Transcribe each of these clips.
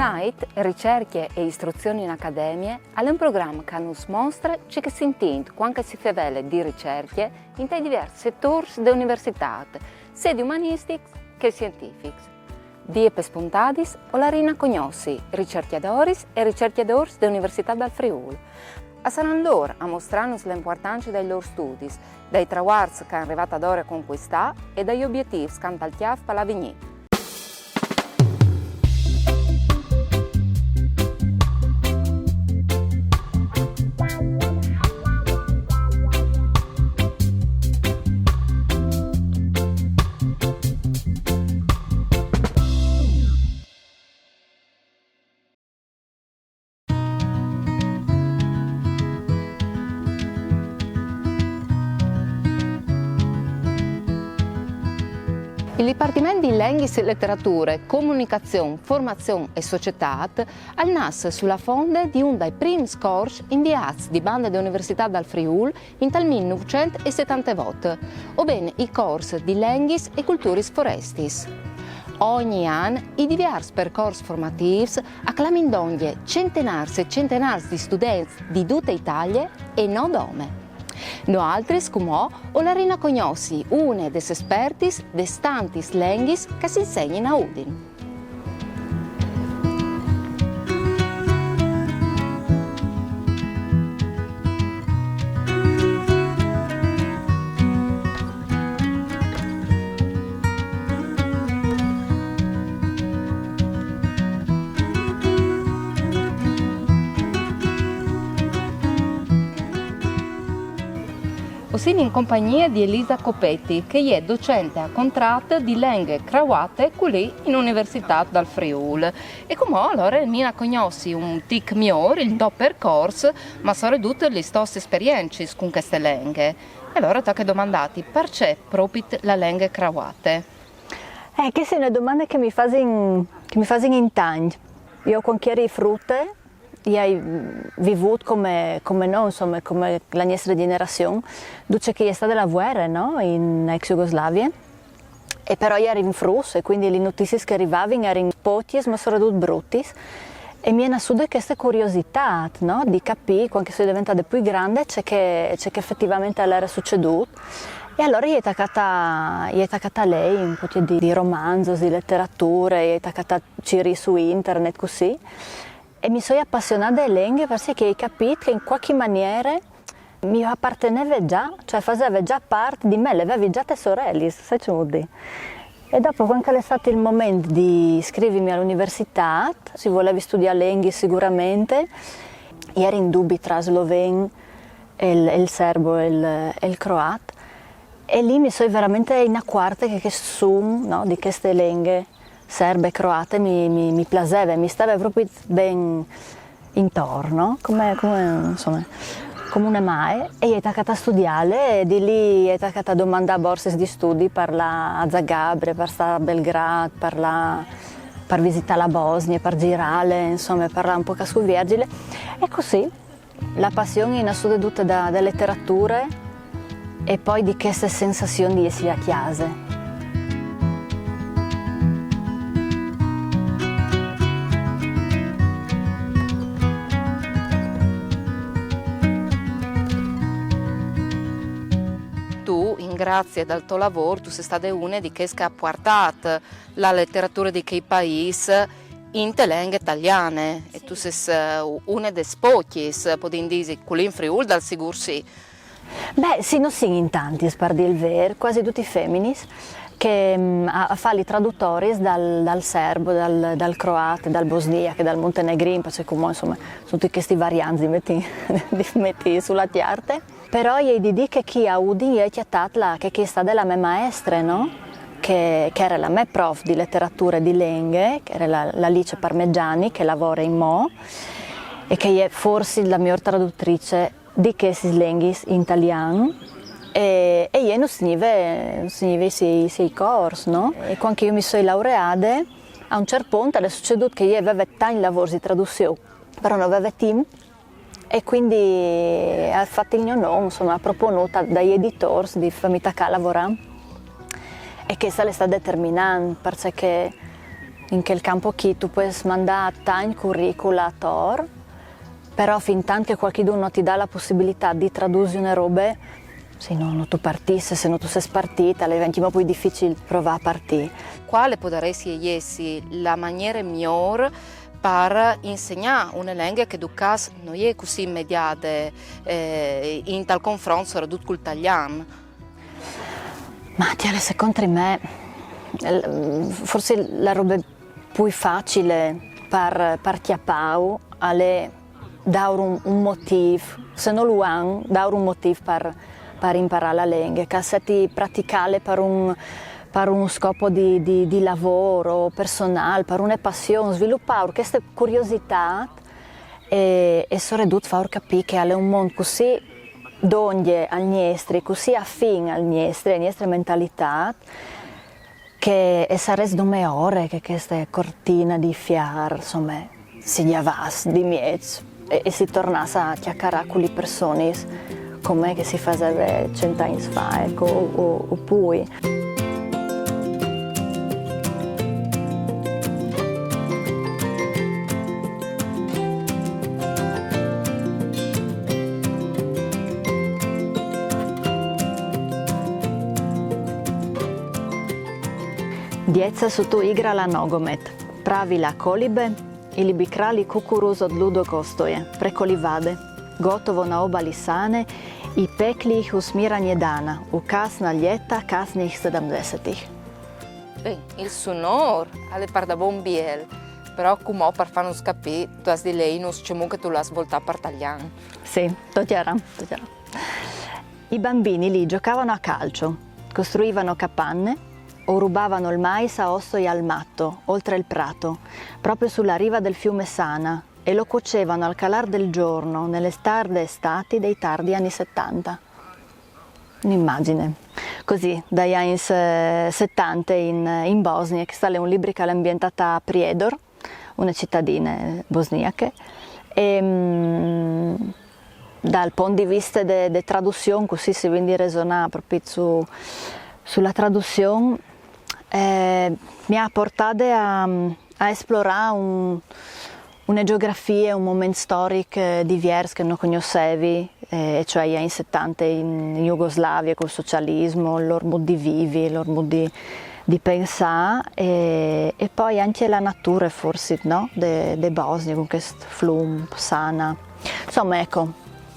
Night, ricerche e istruzioni in accademie, è un programma che nos mostra ciò che si intende quando si fa di ricerche in diversi settori dell'università, sia di umanistici che scientifici. Die per spuntadis o la rina cognossi ricercatori e ricercatori dell'Università del Friuli. E saranno loro a mostrarnos l'importanza dei loro studi, dai traguardi che hanno arrivato ad ora a conquistare e dagli obiettivi che hanno tagliato per l'avenire. Il Dipartimento di Linguistica, Letteratura, Comunicazione, Formazione e Società al nasce sulla fonte di uno dei primi corsi inviati di banda dell'Università del Friuli in tal 1978, ovvero i corsi di Linguis e Culturis Forestis. Ogni anno i diversi percorsi formativi acclamano centenari e centenari di studenti di tutta Italia e non dome. Noi altri, come o la rina cognossi una delle espertis de tantis linguis che si insegnano a Udin. Siamo in compagnia di Elisa Copetti, che è docente a contratto di lingue croate qui in Università del Friuli. E come allora mi conosci un tic migliore, il tuo percorso, ma soprattutto le tue esperienze con queste lingue. E allora ti ho domandato perché proprio la lingua croate? Questa è una domanda che mi fanno in tanti. Io con chiari frutte, io ho vissuto come noi, insomma, come la nostra generazione, dice che è stata la guerra, no? In ex Jugoslavia, e però io ero in Frus e quindi le notizie che arrivavano erano poche ma soprattutto brutte, e mi è nata questa curiosità, no? Di capire, quando sono diventata più grande, c'è che effettivamente era succeduto. E allora io ho attaccato a lei un po' di romanzi, di letteratura, io ho attaccato a giri su internet così. E mi sono appassionata alle lingue perché ho capito che in qualche maniera mi apparteneva già, cioè faceva già parte di me, le avevo già le sorelle, sai che vuol dire? E dopo, quando è stato il momento di iscrivermi all'università, si voleva studiare lingue sicuramente, io ero in dubbio tra sloveno, il serbo e il croato, e lì mi sono veramente inacquarta che suono, no, di queste lingue serbe e croate mi piaceva, mi stava proprio ben intorno, come una mai, e io ho attaccato a studiare e di lì ho attaccato a domandare borse di studi per a Zagabria, per stare a Belgrado, per visitare la Bosnia, per girare, insomma, parlare un po' su Vergine, e così la passione è nata tutta da letteratura e poi di queste sensazioni di essere a chiesa. Grazie al tuo lavoro, tu sei stata una di che ha portato la letteratura di quei paesi in lingue italiane e tu sei una delle poche, possiamo dire, qui in Friuli, dal sicuro sì. Beh, sì, non sono in tanti, per dire il vero, quasi tutti femminis, che fanno i traduttori dal serbo, dal croato, dal bosniaco, dal montenegrino, perché come insomma sono tutti questi varianti di metti sulla chiarte. Però io dico che chi ha udito è che è stata la mia maestra, no? Che era la mia prof di letteratura e di lingue, che era la Alice Parmeggiani, che lavora in Mo, e che è forse la mia traduttrice di queste lingue in italiano. E io non finivo i corsi, no? E quando io mi sono laureata, a un certo punto è succeduto che io avevo tanti lavori di traduzione, però non avevo team. E quindi ha fatto il mio nome, insomma, ha proponuto dagli editori di farmi lavorare. E questa è stata determinante, perché in quel campo qui tu puoi mandare tanti curricula a Tor, però fin tanto che qualcuno ti dà la possibilità di tradurre una roba, se non tu partissi, se non tu sei partita, diventa più difficile provare a partire. Quale potrebbe essere la maniera migliore per insegnare una lingua che ducas non è così immediata in tal confronto soprattutto con l'italiano? Ma secondo me, forse la roba più facile per chiappare è dare un motivo, se non lo hanno, dare un motivo per imparare la lingua, che se ti praticare per uno scopo di lavoro personale, per una passione, sviluppare questa curiosità e soprattutto far capire che è un mondo così donde al nostro, così affine al nostro, alla nostra mentalità, che sarebbe come ore che questa cortina di fiar, insomma, si chiavasse di mezzo e si tornasse a chiacchierare con le persone come che si faceva 100 anni fa, ecco, o poi. Djeca su tu igrala nogomet, pravila kolibe ili bi krali kukuruz od ludog ostoje, preko livade, gotovo na obali Sane i pekli ih u smiranje dana, u kasna ljeta kasnih 70-ih. Il sonor alle par da bon biel, però come per farnos capire, tu has di lei non c'è che tu l'hai svoltato per tagliare. Sì, to chiaro. I bambini lì giocavano a calcio, costruivano capanne o rubavano il mais a Ossoia al Matto, oltre il prato, proprio sulla riva del fiume Sana, e lo cuocevano al calar del giorno nelle tarde estati dei tardi anni 70. Un'immagine. Così, dagli anni 70 in Bosnia, che sta un libro che è ambientata a Prijedor, una cittadina bosniaca, e dal punto di vista della traduzione, così si viene a ragionare proprio sulla traduzione, mi ha portato a esplorare una geografia, un momento storico diverso che non conoscevi, cioè gli anni 70 in Jugoslavia col socialismo, il loro modo di vivere, il loro modo di pensare e poi anche la natura forse, no? de Bosnia con questo fiume, Sana. Insomma, ecco, ho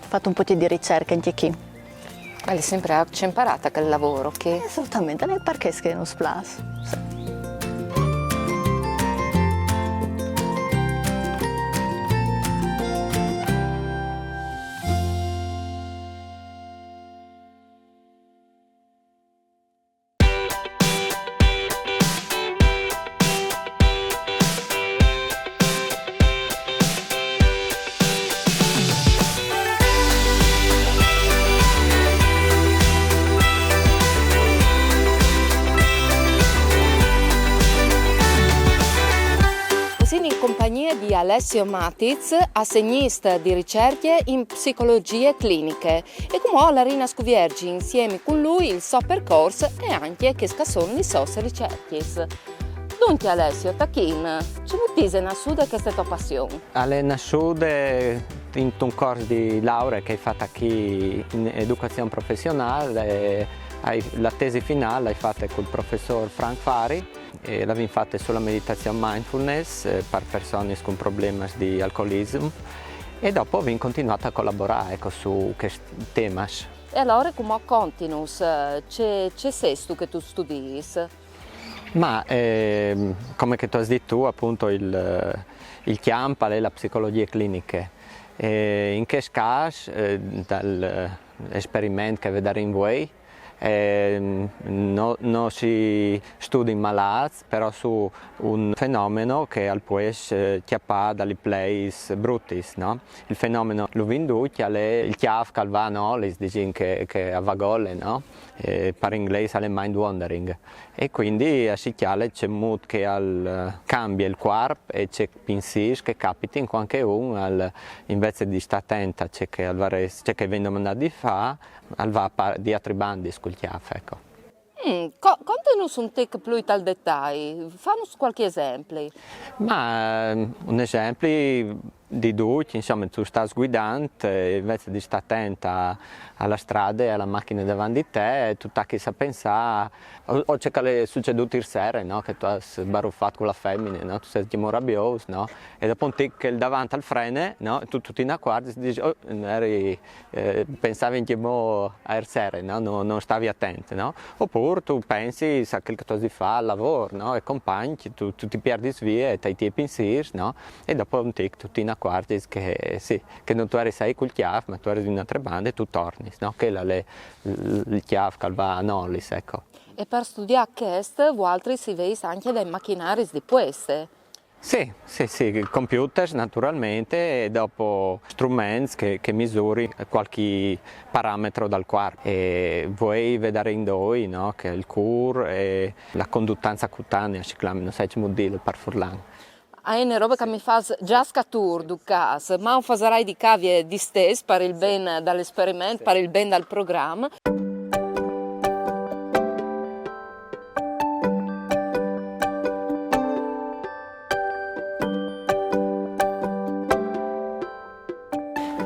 fatto un po' di ricerca anche qui. Ma lei sempre ha imparato quel lavoro? Che... Assolutamente, non è perché che non splas. Di Alessio Matic, assegnista di ricerche in psicologie cliniche e come la Rina Scuviergi insieme con lui il suo percorso e anche che sono le sue ricerche. Dunque Alessio, Tachin, ci vuoi nascuda questa tua passione? È nascuta in un corso di laurea che hai fatto qui in educazione professionale. La tesi finale l'hai fatta con il professor Frank Fari e l'abbiamo fatta sulla meditazione mindfulness per persone con problemi di alcolismo e dopo abbiamo continuato a collaborare su questi temi. E allora come continuas? C'è sesto che tu studi? Ma come che tu hai detto tu, appunto il chiampa è la psicologia clinica. In questo caso, dall'esperimento che vedremo in voi, non si studia in malati, però su un fenomeno che può chiappare dalle place bruttis, no? Il fenomeno lo vinducchia è il chiaf che va, no? Le dicono che a vagole, no? Per inglese è mind wandering. E quindi si chiama c'è mood che cambia il corpo e c'è pensieri che capita in qualche uno, invece di stare attenta a ciò che viene mandato di fare, va di altri bandi sul chiaf, ecco. Conta-nos un tic più al dettaglio, fammi qualche esempio. Ma un esempio di tutti, insomma, tu stai guidando, invece di stare attenta alla strada e alla macchina davanti a te, tu tacchi a pensare, o c'è che è succeduto ieri sera, no? Che tu hai sbaruffato con la femmina, no? Tu sei rabbioso, no? E dopo un tic che davanti al freno, no? Tu ti accorgi e dici, oh, pensavi che a ieri sera, no? Non stavi attento, no? Oppure tu pensi a quel che tu devi fare al lavoro, no? E compagni, tu ti perdi via e ti pensieri, no? E dopo un tic tu ti accorgi che sì, che non tu eri sei col chiave, ma tu eri di un'altra banda e tu torni, no? Che è il chiave che va a nollis, ecco. E per studiare questo, voi si vede anche dai macchinari di queste? Sì, computer naturalmente e dopo strumenti che misuri qualche parametro dal corpo. E vuoi vedere in due, no? Che il cuore e la conduttanza cutanea, non sai come dire per furlan. È una roba che mi fa già scatur du caso, ma non farai di cavie di stesso per il bene dall'esperimento, per il bene dal programma.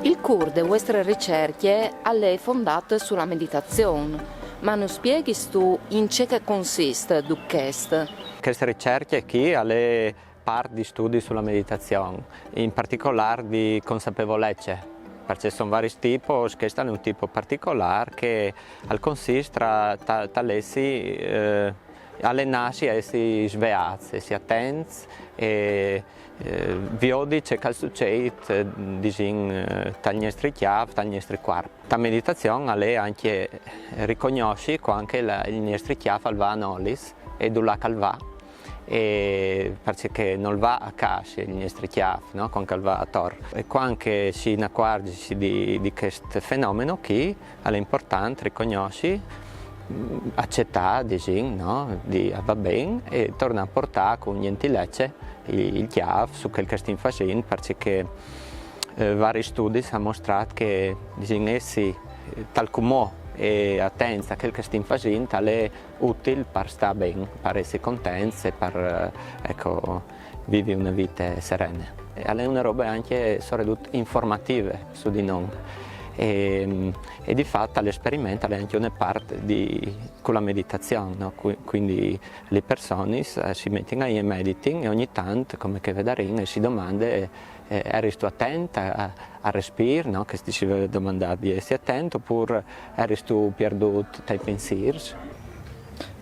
Il CUR delle vostre ricerche è fondato sulla meditazione, ma non spieghi tu in che consiste questo? Queste ricerche qui è parte di studi sulla meditazione, in particolare di consapevolezza, perché sono vari tipi, questo è un tipo particolare che consiste talessi allenarsi a essere svegliati, essere attenti e vedere ciò che succede dal nostro chiave, dal nostro corpo. La meditazione è anche riconoscere che anche il nostro chiave va a nollis e dove va. E perché non va a casa il nostro chiave, no? Quando va a tor. E quando si accorge di questo fenomeno qui è importante riconoscere, accettare, no? Di va bene e tornare a portare con gentilezza il chiave su quel che stiamo facendo, perché vari studi hanno mostrato che essi tal come e attenti a quel che stiamo facendo è utile per stare bene, per essere contenti e per vivere una vita serena. È una roba anche informativa su di noi e di fatto l'esperimento è anche una parte con la meditazione, no? Quindi le persone si mettono e meditano e ogni tanto, come che vedremo, si domandano eri tu attenta a respiro, no? Che si deve domandare di essere attento, oppure eri tu perduto dai pensieri?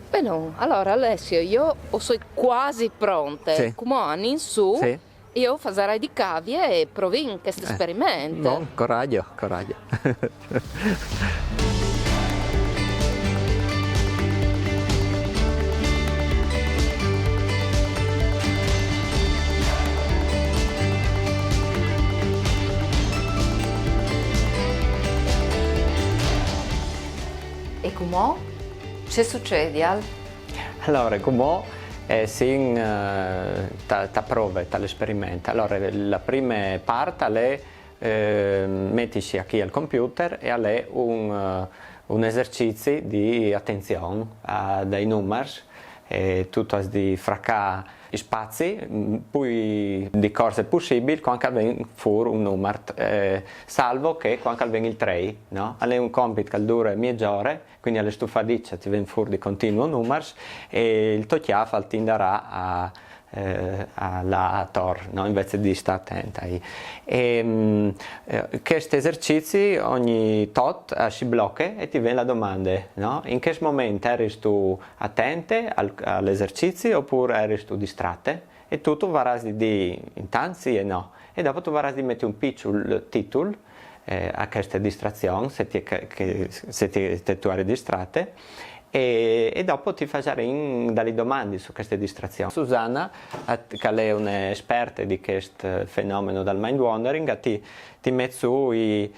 Bene, allora Alessio, io sono quasi pronta. Sì. Come anni in su, sì. Io farei di cavie e provi in questo esperimento. No, coraggio. E come? Che succede, Al? Allora, come si prova dall'esperimento. Allora, la prima parte è mettersi qui al computer e è un esercizio di attenzione dai numeri. Tu devi fraccare i spazi, poi di cose possibili quando viene fuori un numero, salvo che quando viene il 3, no? È un compito che dura mezz'ora, quindi alle stufadice ti viene fuori di continuo numeri e il tuo chiave tenderà alla tor, no? Invece di stare attenta. Questi esercizi ogni tot si blocca e ti viene la domanda, no? In che momento eri tu attente all'esercizio oppure eri tu distratte? E tu varrai di dire intanto sì e no, e dopo tu varrai di mettere un piccolo titolo a questa distrazione se tu eri distratte. E dopo ti farai delle domande su queste distrazioni. Susanna, che è un'esperta di questo fenomeno del mind wandering, ti mette su gli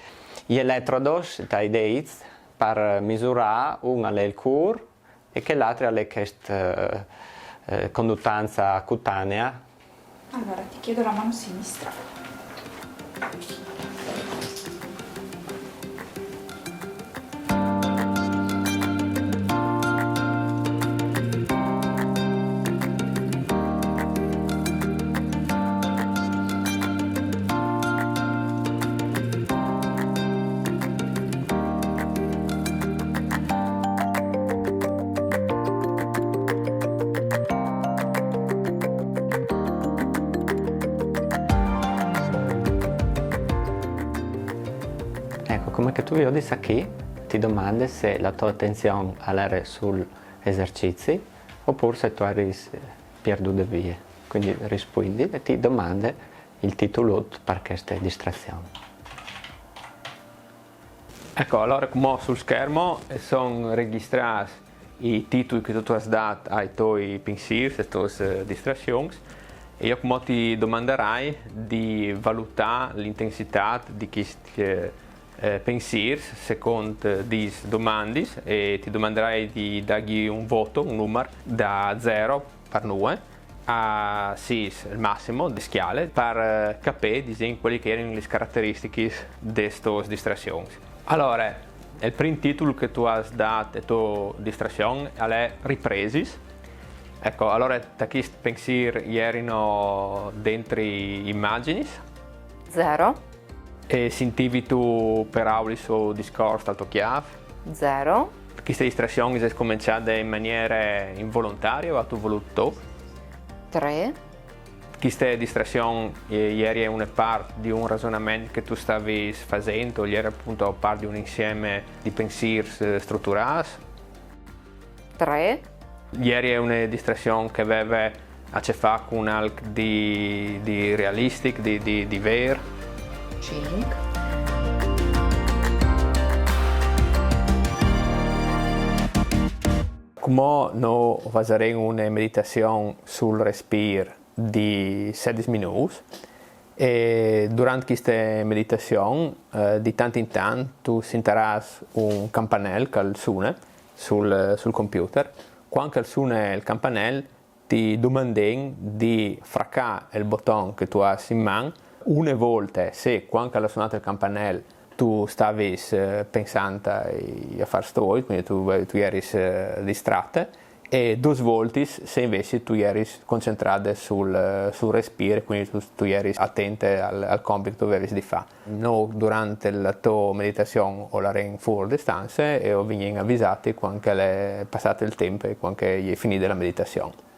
elettrodos dai denti per misurare uno è il cuore e che l'altro è questa conduttanza cutanea. Allora ti chiedo la mano sinistra. che tu vedi qui, ti domandi se la tua attenzione era sugli esercizi oppure se tu hai perduto via. Quindi rispondi e ti domandi il titolo per queste distrazioni. Ecco, allora come sul schermo sono registrati i titoli che tu hai dato ai tuoi pensieri, alle tue distrazioni, e io come ti domanderai di valutare l'intensità di questi pensieri secondo queste domande e ti domanderai di dargli un voto, un numero da 0 per 9 a 6, il massimo di scale, per capire quali erano le caratteristiche di queste distrazioni. Allora, il primo titolo che tu hai dato alla tua distrazione è ripresi. Ecco, allora, da questi pensieri erano dentro immagini. 0. E sentivi tu per auli su discorso al tuo chiave? 0. Queste distrazioni sono cominciate in maniera involontaria o tu voluto? 3. Queste distrazioni ieri è una parte di un ragionamento che tu stavi facendo, ieri appunto parte di un insieme di pensieri strutturati? 3. Ieri è una distrazione che aveva a che fare con algo di realistico, di vero? 5. Come noi faremo una meditazione sul respiro di 16 minuti e durante questa meditazione di tanto in tanto tu sentirai un campanello che suona sul computer. Quando suona il campanello ti domandi di fraccare il bottone che tu hai in mano una volta se quando ha suonato il campanello tu stavi pensando a fare tuoi, quindi tu eri distratta, e due volte se invece tu eri concentrata sul respiro, quindi tu eri attenta al compito che tu avevi di fare. Noi durante la tua meditazione o la ren fuori distanza e venivamo avvisati quando è passato il tempo e quando è finita la meditazione.